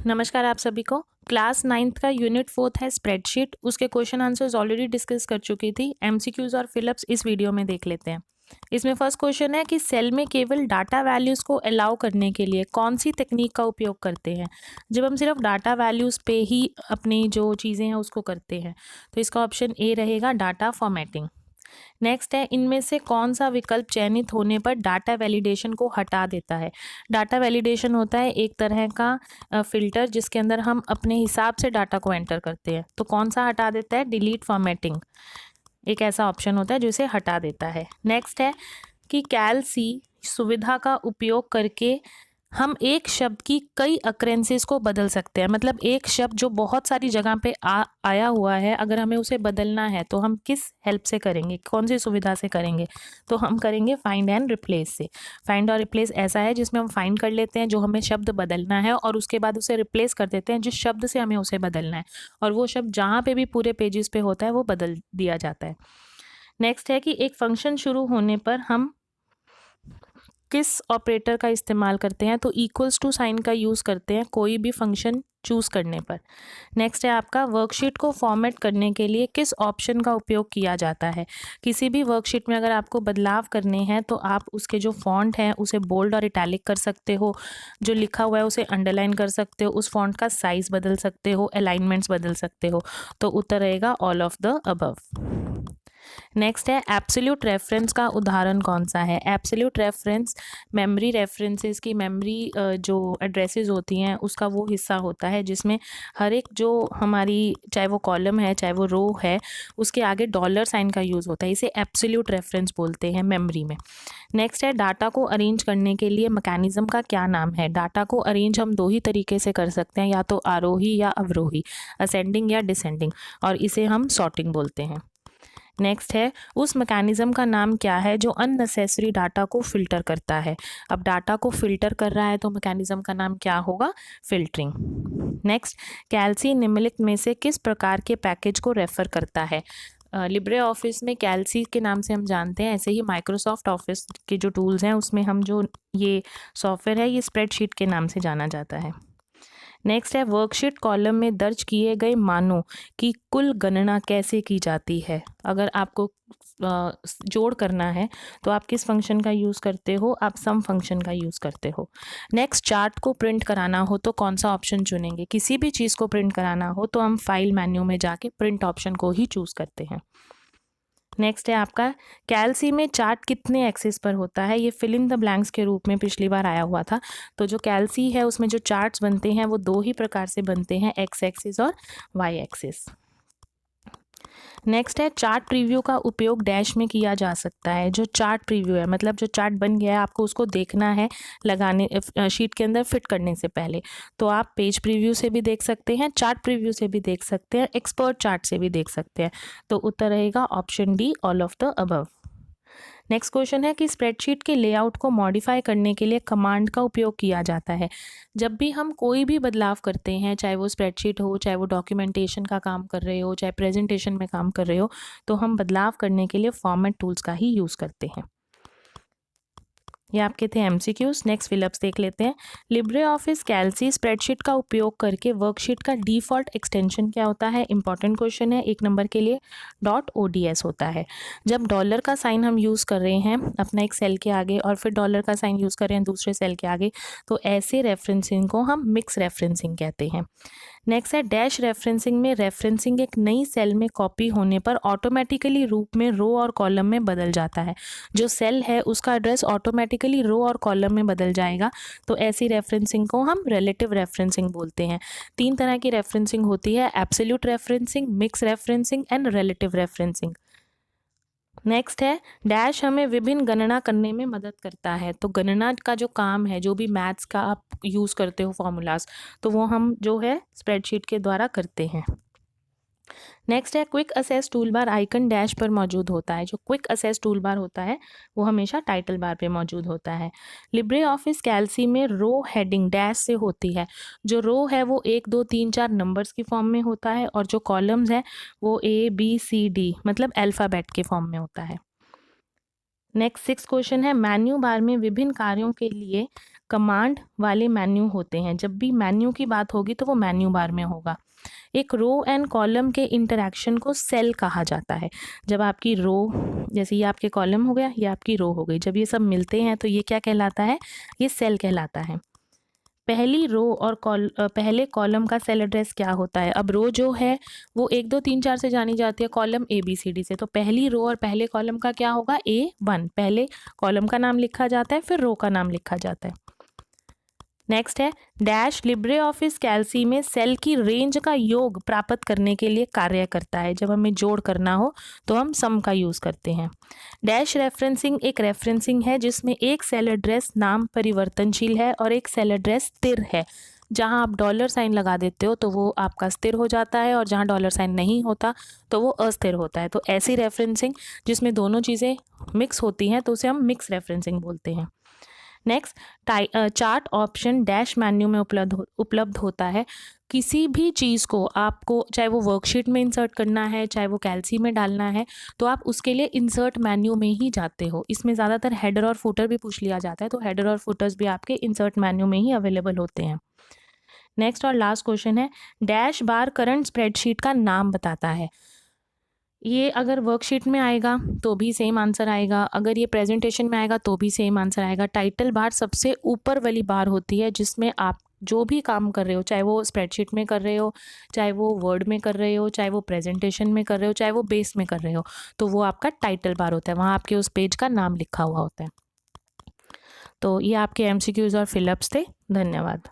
नमस्कार आप सभी को। क्लास 9th का यूनिट 4 है स्प्रेडशीट। उसके क्वेश्चन आंसर्स ऑलरेडी डिस्कस कर चुकी थी। एमसीक्यूज और फिलअप्स इस वीडियो में देख लेते हैं। इसमें फर्स्ट क्वेश्चन है कि सेल में केवल डाटा वैल्यूज़ को अलाउ करने के लिए कौन सी तकनीक का उपयोग करते हैं। जब हम सिर्फ डाटा वैल्यूज़ पे ही अपनी जो चीज़ें हैं उसको करते हैं तो इसका ऑप्शन ए रहेगा, डाटा फॉर्मेटिंग। नेक्स्ट है, इनमें से कौन सा विकल्प चयनित होने पर डाटा वैलिडेशन को हटा देता है। डाटा वैलिडेशन होता है एक तरह का फ़िल्टर जिसके अंदर हम अपने हिसाब से डाटा को एंटर करते हैं। तो कौन सा हटा देता है? डिलीट फॉर्मेटिंग एक ऐसा ऑप्शन होता है जो इसे हटा देता है। नेक्स्ट है कि कैल सी सुविधा का उपयोग करके हम एक शब्द की कई अक्रेंसेस को बदल सकते हैं। मतलब एक शब्द जो बहुत सारी जगह पे आया हुआ है, अगर हमें उसे बदलना है तो हम किस हेल्प से करेंगे, कौन सी सुविधा से करेंगे? तो हम करेंगे फाइंड एंड रिप्लेस से। फाइंड और रिप्लेस ऐसा है जिसमें हम फाइंड कर लेते हैं जो हमें शब्द बदलना है और उसके बाद उसे रिप्लेस कर देते हैं जिस शब्द से हमें उसे बदलना है, और वो शब्द जहाँ पे भी पूरे पेजेस पे होता है वो बदल दिया जाता है। नेक्स्ट है कि एक फंक्शन शुरू होने पर हम किस ऑपरेटर का इस्तेमाल करते हैं। तो इक्वल्स टू साइन का यूज़ करते हैं कोई भी फंक्शन चूज़ करने पर। नेक्स्ट है आपका, वर्कशीट को फॉर्मेट करने के लिए किस ऑप्शन का उपयोग किया जाता है। किसी भी वर्कशीट में अगर आपको बदलाव करने हैं तो आप उसके जो फॉन्ट हैं उसे बोल्ड और इटैलिक कर सकते हो, जो लिखा हुआ है उसे अंडरलाइन कर सकते हो, उस फॉन्ट का साइज़ बदल सकते हो, अलाइनमेंट्स बदल सकते हो। तो उत्तर रहेगा all of the above. Next है, एब्सोल्यूट रेफरेंस का उदाहरण कौन सा है। एब्सोल्यूट रेफरेंस मेमोरी रेफरेंसेस की मेमोरी जो एड्रेसेस होती हैं उसका वो हिस्सा होता है जिसमें हर एक जो हमारी चाहे वो कॉलम है चाहे वो रो है उसके आगे डॉलर साइन का यूज़ होता है। इसे एब्सोल्यूट रेफरेंस बोलते हैं मेमोरी में। नेक्स्ट है, डाटा को अरेंज करने के लिए मैकेनिज्म का क्या नाम है। डाटा को अरेंज हम दो ही तरीके से कर सकते हैं, या तो आरोही या अवरोही, असेंडिंग या डिसेंडिंग, और इसे हम सॉर्टिंग बोलते हैं। नेक्स्ट है, उस मैकेनिज्म का नाम क्या है जो अननेसेसरी डाटा को फिल्टर करता है। अब डाटा को फिल्टर कर रहा है तो मैकेनिज्म का नाम क्या होगा? फिल्टरिंग। नेक्स्ट, कैल्सी निम्नलिखित में से किस प्रकार के पैकेज को रेफर करता है। लिब्रे ऑफिस में कैल्सी के नाम से हम जानते हैं, ऐसे ही माइक्रोसॉफ्ट ऑफिस के जो टूल्स हैं उसमें हम जो ये सॉफ्टवेयर है ये स्प्रेडशीट के नाम से जाना जाता है। नेक्स्ट है, वर्कशीट कॉलम में दर्ज किए गए मानों की कुल गणना कैसे की जाती है। अगर आपको जोड़ करना है तो आप किस फंक्शन का यूज़ करते हो? आप सम फंक्शन का यूज़ करते हो। नेक्स्ट, चार्ट को प्रिंट कराना हो तो कौन सा ऑप्शन चुनेंगे। किसी भी चीज़ को प्रिंट कराना हो तो हम फाइल मेन्यू में जाके प्रिंट ऑप्शन को ही चूज़ करते हैं। नेक्स्ट है आपका, कैल्सी में चार्ट कितने एक्सिस पर होता है। ये फिल इन द ब्लैंक्स के रूप में पिछली बार आया हुआ था। तो जो कैल्सी है उसमें जो चार्ट्स बनते हैं वो दो ही प्रकार से बनते हैं, एक्स एक्सिस और वाई एक्सिस। नेक्स्ट है, चार्ट प्रीव्यू का उपयोग डैश में किया जा सकता है। जो चार्ट प्रीव्यू है मतलब जो चार्ट बन गया है आपको उसको देखना है लगाने शीट के अंदर फिट करने से पहले, तो आप पेज प्रीव्यू से भी देख सकते हैं, चार्ट प्रीव्यू से भी देख सकते हैं, एक्सपर्ट चार्ट से भी देख सकते हैं। तो उत्तर रहेगा option D, all of the above. Next question है कि स्प्रेडशीट के लेआउट को मॉडिफाई करने के लिए कमांड का उपयोग किया जाता है। जब भी हम कोई भी बदलाव करते हैं, चाहे वो स्प्रेडशीट हो, चाहे वो डॉक्यूमेंटेशन का काम कर रहे हो, चाहे प्रेजेंटेशन में काम कर रहे हो, तो हम बदलाव करने के लिए फॉर्मेट टूल्स का ही यूज़ करते हैं। ये आपके थे एमसीक्यूज। नेक्स्ट फिलअप्स देख लेते हैं। लिब्रे ऑफिस कैल्सी स्प्रेडशीट का उपयोग करके वर्कशीट का डिफ़ॉल्ट एक्सटेंशन क्या होता है। इंपॉर्टेंट क्वेश्चन है, 1 नंबर के लिए .ods होता है। जब डॉलर का साइन हम यूज़ कर रहे हैं अपना एक सेल के आगे और फिर डॉलर का साइन यूज़ कर रहे हैं दूसरे सेल के आगे, तो ऐसे रेफरेंसिंग को हम मिक्स रेफरेंसिंग कहते हैं। नेक्स्ट है, डैश रेफरेंसिंग में रेफरेंसिंग एक नई सेल में कॉपी होने पर ऑटोमेटिकली रूप में रो और कॉलम में बदल जाता है। जो सेल है उसका एड्रेस ऑटोमेटिकली रो और कॉलम में बदल जाएगा, तो ऐसी रेफरेंसिंग को हम रिलेटिव रेफरेंसिंग बोलते हैं। 3 तरह की रेफरेंसिंग होती है, absolute referencing, mix referencing and relative referencing. Next है, डैश हमें विभिन्न गणना करने में मदद करता है। तो गणना का जो काम है, जो भी मैथ्स का आप यूज़ करते हो फॉर्मूलाज, तो वो हम जो है स्प्रेडशीट के द्वारा करते हैं। नेक्स्ट है, quick assess tool bar icon dash पर मौजूद होता है। जो क्विक असेस टूल बार होता है वो हमेशा टाइटल बार पे मौजूद होता है। लिब्रे ऑफिस कैल्सी में रो हेडिंग डैश से होती है। जो रो है वो 1 2 3 4 नंबर्स की फॉर्म में होता है और जो कॉलम्स है वो ABCD मतलब अल्फ़ाबेट के फॉर्म में होता है। नेक्स्ट 6 क्वेश्चन है, मेन्यू बार में विभिन्न कार्यों के लिए कमांड वाले मेन्यू होते हैं। जब भी मेन्यू की बात होगी तो वो मेन्यू बार में होगा। एक रो एंड कॉलम के इंटरैक्शन को सेल कहा जाता है। जब आपकी रो, जैसे ये आपके कॉलम हो गया, ये आपकी रो हो गई, जब ये सब मिलते हैं तो ये क्या कहलाता है? ये सेल कहलाता है। पहली रो और पहले कॉलम का सेल एड्रेस क्या होता है? अब रो जो है वो 1 2 3 4 से जानी जाती है, कॉलम ABCD से। तो पहली रो और पहले कॉलम का क्या होगा? A1। पहले कॉलम का नाम लिखा जाता है, फिर रो का नाम लिखा जाता है। नेक्स्ट है डैश लिब्रे ऑफिस कैल्सी में सेल की रेंज का योग प्राप्त करने के लिए कार्य करता है। जब हमें जोड़ करना हो तो हम सम का यूज़ करते हैं। डैश रेफरेंसिंग एक रेफरेंसिंग है जिसमें एक सेल एड्रेस नाम परिवर्तनशील है और एक सेल एड्रेस स्थिर है। जहां आप डॉलर साइन लगा देते हो तो वो आपका स्थिर हो जाता है, और जहां डॉलर साइन नहीं होता तो वो अस्थिर होता है। तो ऐसी रेफरेंसिंग जिसमें दोनों चीज़ें मिक्स होती हैं तो उसे हम मिक्स रेफरेंसिंग बोलते हैं। Next, chart option dash menu में उपलब्ध होता है। किसी भी चीज़ को आपको, चाहे वो वर्कशीट में इंसर्ट करना है, चाहे वो कैल्सी में डालना है, तो आप उसके लिए इंसर्ट मेन्यू में ही जाते हो। इसमें ज़्यादातर हेडर और फुटर भी पूछ लिया जाता है, तो हेडर और फुटर्स भी आपके इंसर्ट मेन्यू में ही अवेलेबल होते हैं। नेक्स्ट और लास्ट क्वेश्चन है डैश बार करंट स्प्रेडशीट का नाम बताता है। ये अगर वर्कशीट में आएगा तो भी सेम आंसर आएगा, अगर ये प्रेजेंटेशन में आएगा तो भी सेम आंसर आएगा। टाइटल बार सबसे ऊपर वाली बार होती है जिसमें आप जो भी काम कर रहे हो, चाहे वो स्प्रेडशीट में कर रहे हो, चाहे वो वर्ड में कर रहे हो, चाहे वो प्रेजेंटेशन में कर रहे हो, चाहे वो बेस में कर रहे हो, तो वो आपका टाइटल बार होता है। वहाँ आपके उस पेज का नाम लिखा हुआ होता है। तो ये आपके MCQs और फिलअप्स थे। धन्यवाद।